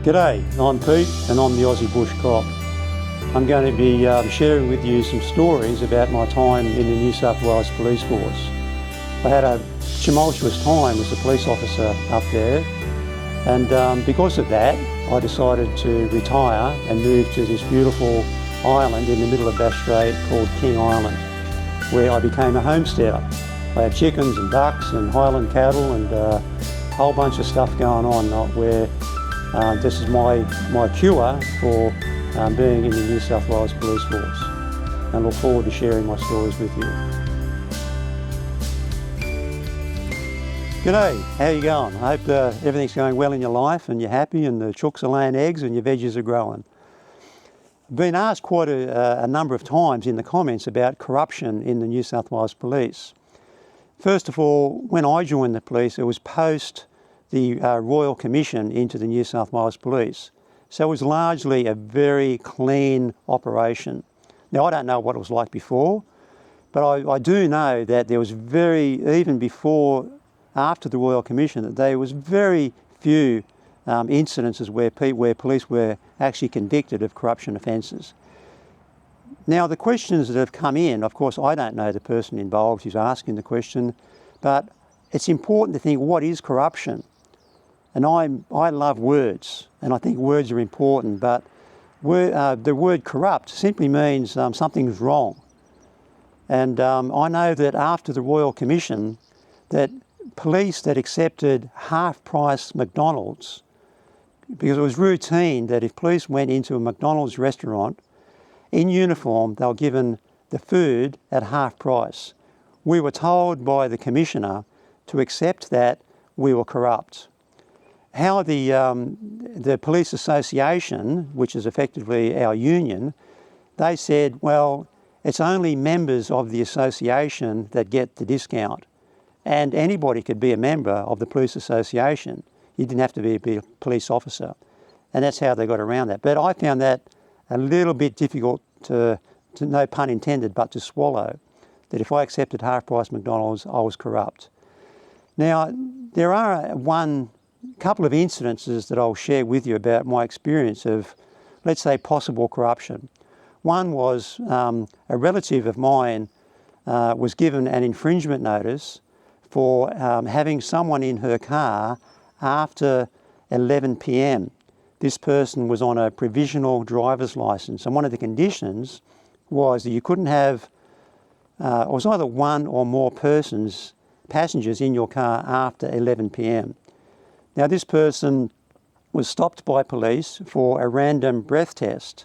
G'day, I'm Pete and I'm the Aussie Bush Cop. I'm going to be sharing with you some stories about my time in the New South Wales Police Force. I had a tumultuous time as a police officer up there, and because of that I decided to retire and move to this beautiful island in the middle of Bass Strait called King Island, where I became a homesteader. I had chickens and ducks and highland cattle and a whole bunch of stuff going on where this is my cure for being in the New South Wales Police Force, and look forward to sharing my stories with you. G'day, how you going? I hope everything's going well in your life and you're happy and the chooks are laying eggs and your veggies are growing. I've been asked quite a number of times in the comments about corruption in the New South Wales Police. First of all, when I joined the police, it was post the Royal Commission into the New South Wales Police. So it was largely a very clean operation. Now, I don't know what it was like before, but I do know that there was even after the Royal Commission, that there was very few incidences where police were actually convicted of corruption offences. Now, the questions that have come in, of course, I don't know the person involved who's asking the question, but it's important to think, what is corruption? And I love words, and I think words are important, but the word corrupt simply means something's wrong. And I know that after the Royal Commission, that police that accepted half-price McDonald's, because it was routine that if police went into a McDonald's restaurant in uniform, they were given the food at half price. We were told by the Commissioner to accept that we were corrupt. How the Police Association, which is effectively our union, they said, well, it's only members of the association that get the discount, and anybody could be a member of the Police Association. You didn't have to be a police officer, and that's how they got around that. But I found that a little bit difficult to no pun intended, but to swallow, that if I accepted half-price McDonald's, I was corrupt. Now, there are couple of incidences that I'll share with you about my experience of, let's say, possible corruption. One was a relative of mine was given an infringement notice for having someone in her car after 11 p.m. This person was on a provisional driver's licence, and one of the conditions was that you couldn't have, it was either one or more passengers in your car after 11 p.m. Now, this person was stopped by police for a random breath test,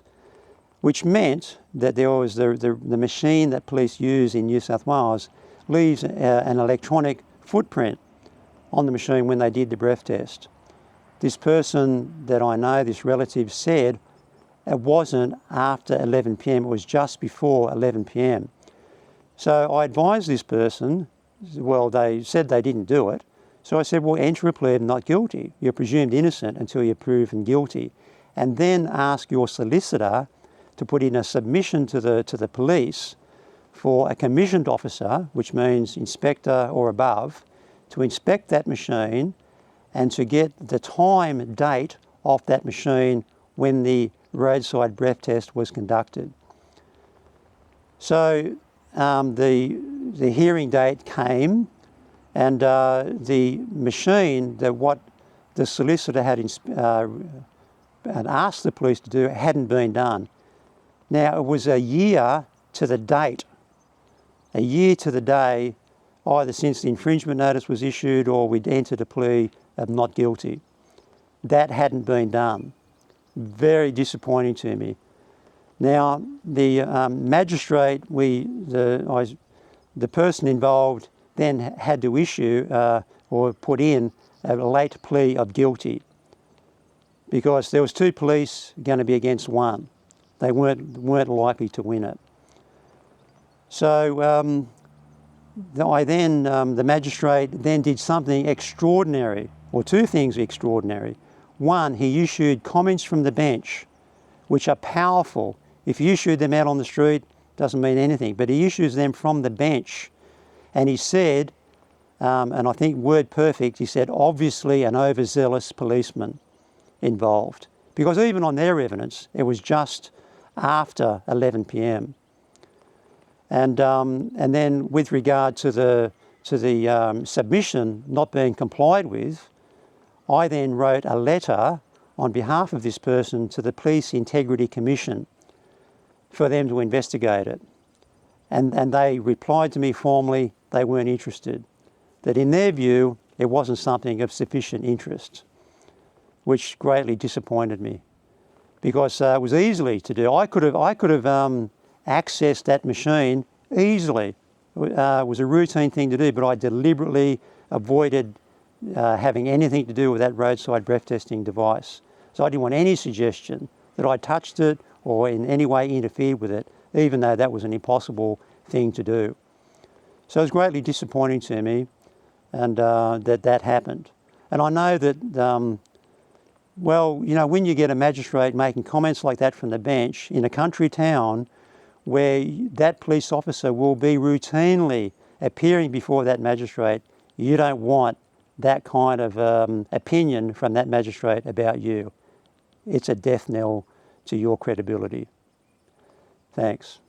which meant that there was the machine that police use in New South Wales leaves an electronic footprint on the machine when they did the breath test. This person that I know, this relative, said it wasn't after 11 p.m, it was just before 11 p.m. So I advised this person, well, they said they didn't do it. So I said, well, enter a plea of not guilty. You're presumed innocent until you're proven guilty. And then ask your solicitor to put in a submission to the police for a commissioned officer, which means inspector or above, to inspect that machine and to get the time, date of that machine when the roadside breath test was conducted. So the hearing date came, and the machine, what the solicitor had asked the police to do, hadn't been done. Now, it was a year to the date, a year to the day, either since the infringement notice was issued or we'd entered a plea of not guilty. That hadn't been done. Very disappointing to me. Now, the magistrate, the person involved then had to issue or put in a late plea of guilty, because there was two police going to be against one. They weren't likely to win it. So the magistrate then did something extraordinary, or two things extraordinary. One, he issued comments from the bench, which are powerful. If you issued them out on the street, doesn't mean anything, but he issues them from the bench. And he said, and I think word perfect, he said, obviously an overzealous policeman. involved, because even on their evidence, it was just after 11 p.m. And then with regard to the submission not being complied with, I then wrote a letter on behalf of this person to the Police Integrity Commission for them to investigate it. And they replied to me formally they weren't interested, that in their view it wasn't something of sufficient interest, which greatly disappointed me, because it was easily to do. I could have accessed that machine easily. It was a routine thing to do, but I deliberately avoided having anything to do with that roadside breath testing device. So I didn't want any suggestion that I touched it or in any way interfered with it, even though that was an impossible thing to do. So it was greatly disappointing to me, and that happened. And I know that, well, you know, when you get a magistrate making comments like that from the bench in a country town where that police officer will be routinely appearing before that magistrate, you don't want that kind of opinion from that magistrate about you. It's a death knell to your credibility. Thanks.